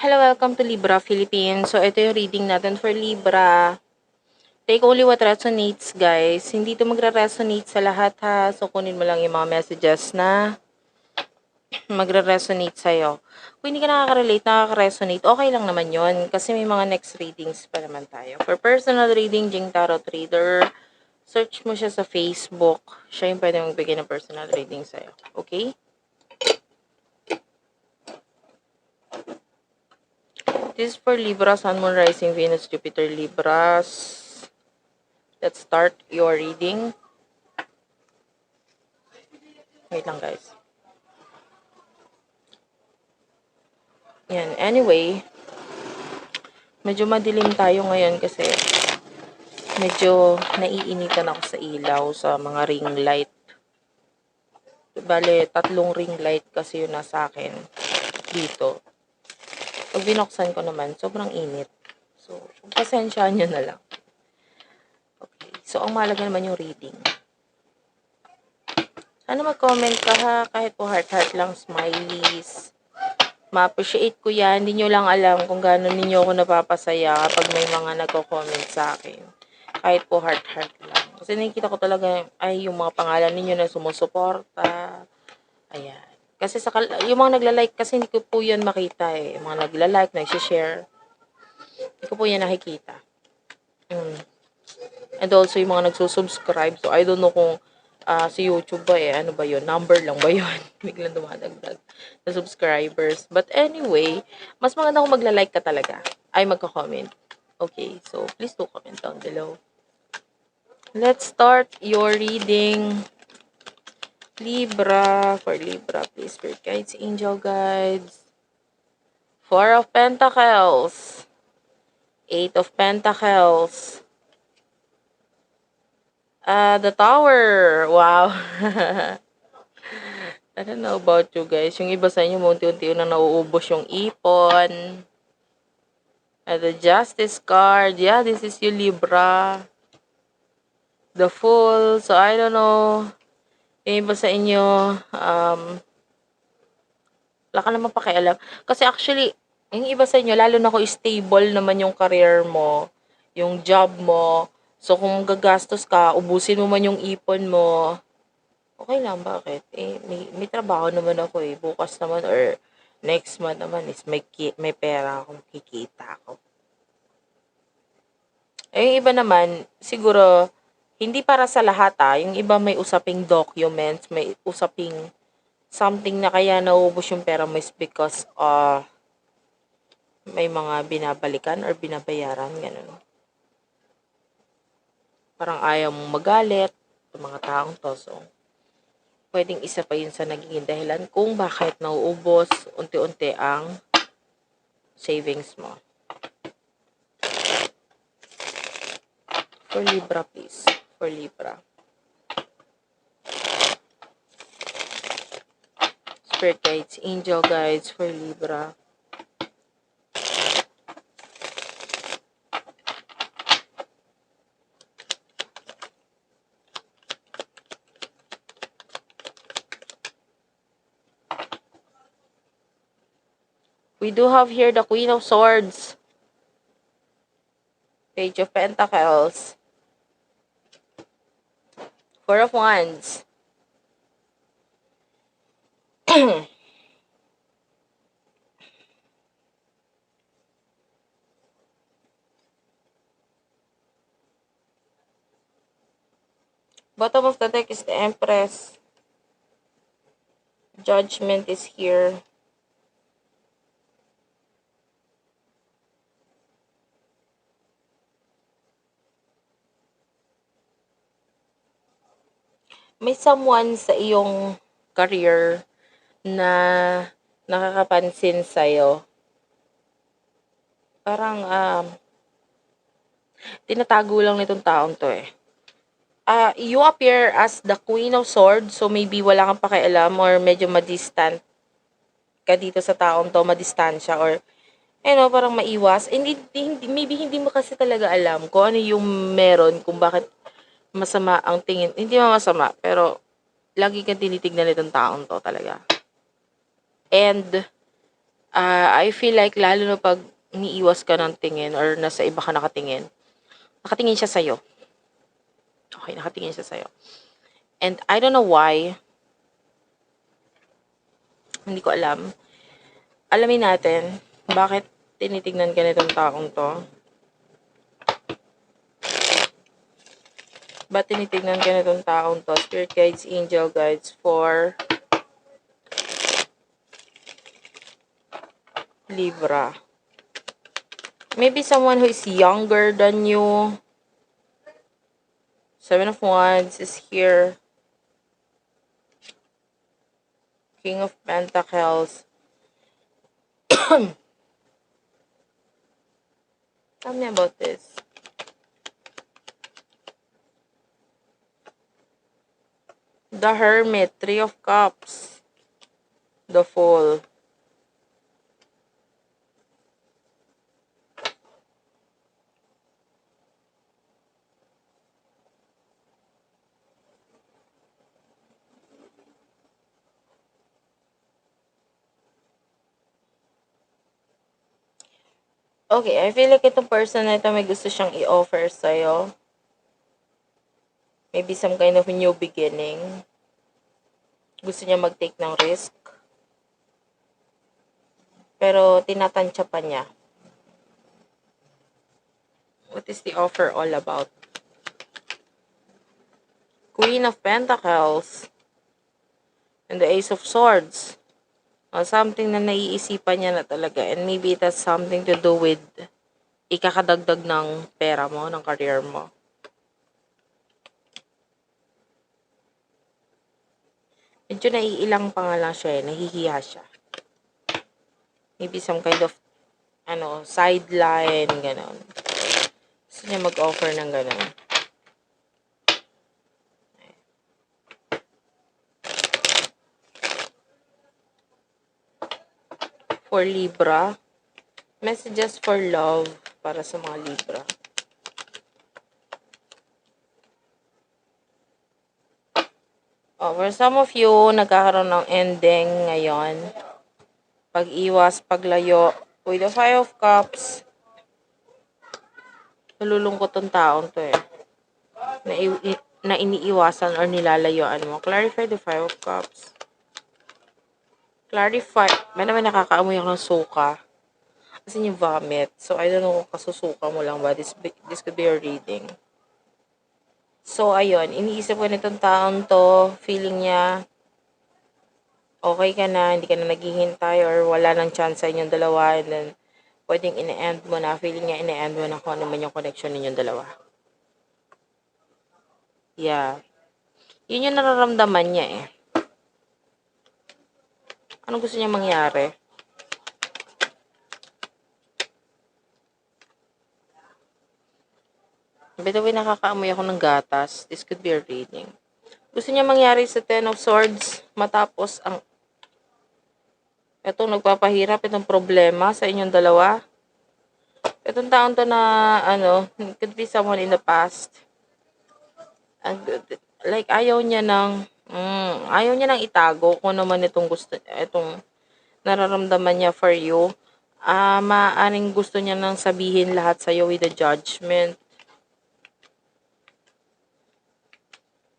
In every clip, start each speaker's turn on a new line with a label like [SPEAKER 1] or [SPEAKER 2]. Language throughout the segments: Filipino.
[SPEAKER 1] Hello, welcome to Libra Philippines. So, ito yung reading natin for Libra. Take only what resonates, guys. Hindi ito magre-resonate sa lahat, ha. So, kunin mo lang yung mga messages na magre-resonate sa'yo. Kung hindi ka nakaka-resonate, okay lang naman yon kasi may mga next readings pa naman tayo. For personal reading, Jing Tarot Reader, search mo siya sa Facebook. Siya yung pwede magbigay ng personal reading sa'yo. Okay? This is for Libra, Sun, Moon, Rising, Venus, Jupiter, Libras. Let's start your reading. Wait lang, guys. Yan. Anyway, medyo madilim tayo ngayon kasi medyo naiinitan ako sa ilaw sa mga ring light. Bale, 3 ring light kasi yun nasa akin dito. Pag binuksan ko naman, sobrang init. So, pasensyahan nyo na lang. Okay. So, ang mahalaga naman yung reading. Sana mag-comment ka ha, kahit po heart-heart lang, smileys. Ma-appreciate ko yan. Hindi nyo lang alam kung gano'n ninyo ako napapasaya kapag may mga nagko-comment sa akin. Kahit po heart-heart lang. Kasi nakikita ko talaga ay yung mga pangalan ninyo na sumusuporta. Ayan. Kasi yung mga nagla-like kasi hindi ko po yan makita eh. Yung mga nagla-like, nag-share. Hindi ko po yan nakikita. And also yung mga nagsusubscribe. So I don't know kung si YouTube ba ano ba yun? Number lang ba yun? Biglang dumadagdag na subscribers. But anyway, mas maganda kung magla-like ka talaga. Ay, magka-comment. Okay, so please do comment down below. Let's start your reading. Libra. For Libra, please, Spirit Guides, Angel Guides. 4 of Pentacles. 8 of Pentacles. The Tower. Wow. I don't know about you guys. Yung iba sa inyo, unti-unti na nauubos yung ipon. The Justice card. Yeah, this is you, Libra. The Fool. So, I don't know. Yung iba sa inyo, wala ka naman pakialam. Kasi actually, yung iba sa inyo, lalo na kung stable naman yung career mo, yung job mo. So, kung gagastos ka, ubusin mo man yung ipon mo, okay lang, bakit? May trabaho naman ako eh. Bukas naman or next month naman is may pera akong kikita ako. Yung iba naman, siguro, hindi para sa lahat yung iba may usaping documents, may usaping something na kaya naubos yung pera mo is because may mga binabalikan or binabayaran, ganun. Parang ayaw mong magalit sa mga taong to. So, pwedeng isa pa yun sa nagiging dahilan kung bakit nauubos unti-unti ang savings mo. For Libra, please. For Libra. Spirit Guides, Angel Guides for Libra. We do have here the Queen of Swords. Page of Pentacles. 4 of Wands. Bottom of the deck is the Empress. Judgment is here. May someone sa iyong career na nakakapansin sa'yo. Parang, tinatago lang nitong taong to eh. You appear as the Queen of Swords, so maybe wala kang pakialam or medyo madistant ka dito sa taong to, madistansya or parang maiwas. Maybe hindi mo kasi talaga alam kung ano yung meron, kung bakit masama ang tingin. Hindi mo masama, pero lagi kang tinitignan nitong taong to talaga. And, I feel like lalo na 'pag umiiwas ka ng tingin or nasa iba ka nakatingin siya sa'yo. Okay, nakatingin siya sa'yo. And I don't know why, hindi ko alam. Alamin natin bakit tinitignan ka nitong taong 'to. Ba't tinitignan ka nitong taong 'to? Spirit guides, angel guides for Libra. Maybe someone who is younger than you. Seven of Wands is here. King of Pentacles. Tell me about this. The Hermit, Three of Cups. The Fool. Okay, I feel like itong person na ito may gusto siyang i-offer sa'yo. Maybe some kind of new beginning. Gusto niya mag-take ng risk. Pero tinatansya pa niya. What is the offer all about? Queen of Pentacles. And the Ace of Swords. Something na naiisipan niya na talaga. And maybe it has something to do with ikakadagdag ng pera mo, ng career mo. Medyo naiilang pa nga lang siya nahihiya siya. Maybe some kind of, sideline, gano'n. Gusto niya mag-offer ng gano'n. For Libra, messages for love para sa mga Libra. For some of you, nagkakaroon ng ending ngayon. Pag-iwas, paglayo. With the Five of Cups, nalulungkot tong taong to na iniiwasan or nilalayuan mo. Clarify the Five of Cups. Clarify. May naman nakakaamoy ako ng suka. Kasi yung vomit. So, I don't know kung kasusuka mo lang ba. This could be your reading. So, ayun. Iniisip ko nitong taong to. Feeling niya, okay ka na, hindi ka na naghihintay or wala nang chance sa inyong dalawa. And then, pwedeng ine-end mo na. Feeling niya ine-end mo na kung ano man yung connection ninyong dalawa. Yeah. Yun yung nararamdaman niya eh. Ano gusto niya mangyari? By the way, nakakaamoy ako ng gatas. This could be a reading. Gusto niya mangyari sa Ten of Swords matapos ang itong nagpapahirap, itong problema sa inyong dalawa. Itong taon to na, could be someone in the past. Like, ayaw niya nang itago kung naman itong nararamdaman niya for you. Maaaring gusto niya nang sabihin lahat sa'yo with the Judgment.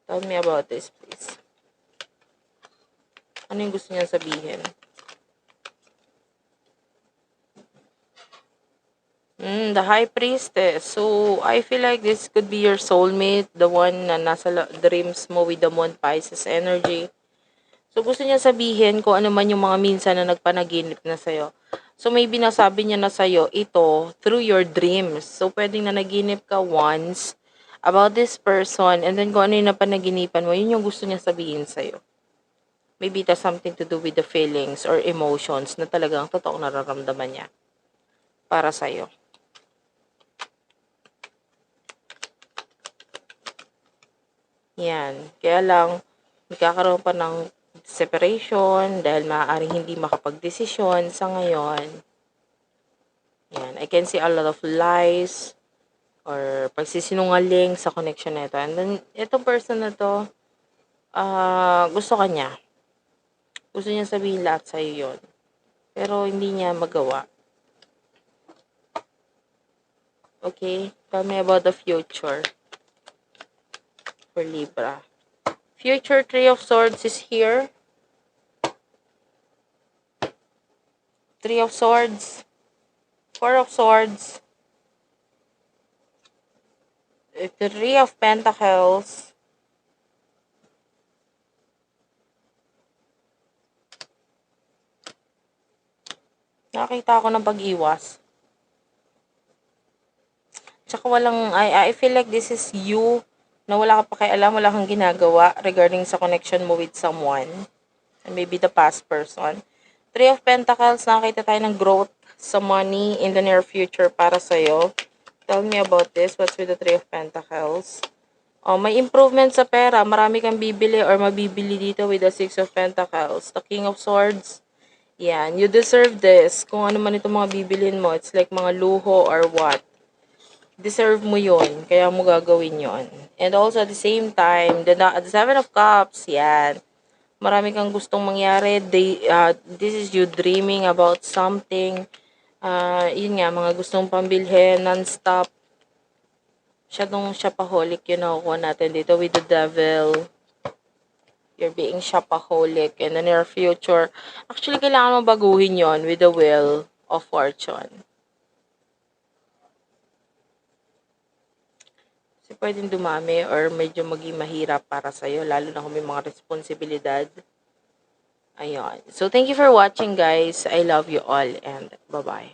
[SPEAKER 1] Tell me about this, please. Ano yung gusto niya sabihin? The High Priestess. So, I feel like this could be your soulmate, the one na nasa dreams mo with the Moon Pisces energy. So, gusto niya sabihin kung ano man yung mga minsan na nagpanaginip na sa'yo. So, maybe nasabi niya na sa'yo ito through your dreams. So, pwedeng na naginip ka once about this person and then kung ano yung napanaginipan mo, yun yung gusto niya sabihin sa'yo. Maybe it has something to do with the feelings or emotions na talagang totoong nararamdaman niya para sa'yo. Yan. Kaya lang, magkakaroon pa ng separation dahil maaaring hindi makapagdesisyon sa ngayon. Yan. I can see a lot of lies or pagsisinungaling sa connection na ito. And then, itong person na to, gusto ka niya. Gusto niya sabihin lahat sa'yo yun. Pero hindi niya magawa. Okay? Tell me about the future for Libra. Future Three of Swords is here. Three of Swords. Four of Swords. Three of Pentacles. Nakita ako ng pag-iwas. Tsaka I feel like this is you na wala ka pakialam, wala kang ginagawa regarding sa connection mo with someone. And maybe the past person. Three of Pentacles, nakita tayo ng growth sa money in the near future para sa'yo. Tell me about this. What's with the Three of Pentacles? Oh, may improvement sa pera. Marami kang bibili or mabibili dito with the Six of Pentacles. The King of Swords. Yan. You deserve this. Kung ano man itong mga bibilin mo. It's like mga luho or what. Deserve mo yon, kaya mo gagawin yon. And also at the same time, the Seven of Cups, yan. Marami kang gustong mangyari. This is you dreaming about something. Yun nga, mga gustong pambilhin, non-stop. Masyadong shopaholic yun nakukuha natin dito with the Devil. You're being shopaholic in the near future. Actually, kailangan mo baguhin yon with the Wheel of Fortune. Kasi pwedeng dumami or medyo maging mahirap para sa'yo, lalo na kung may mga responsibilidad. Ayun. So, thank you for watching, guys. I love you all and bye-bye.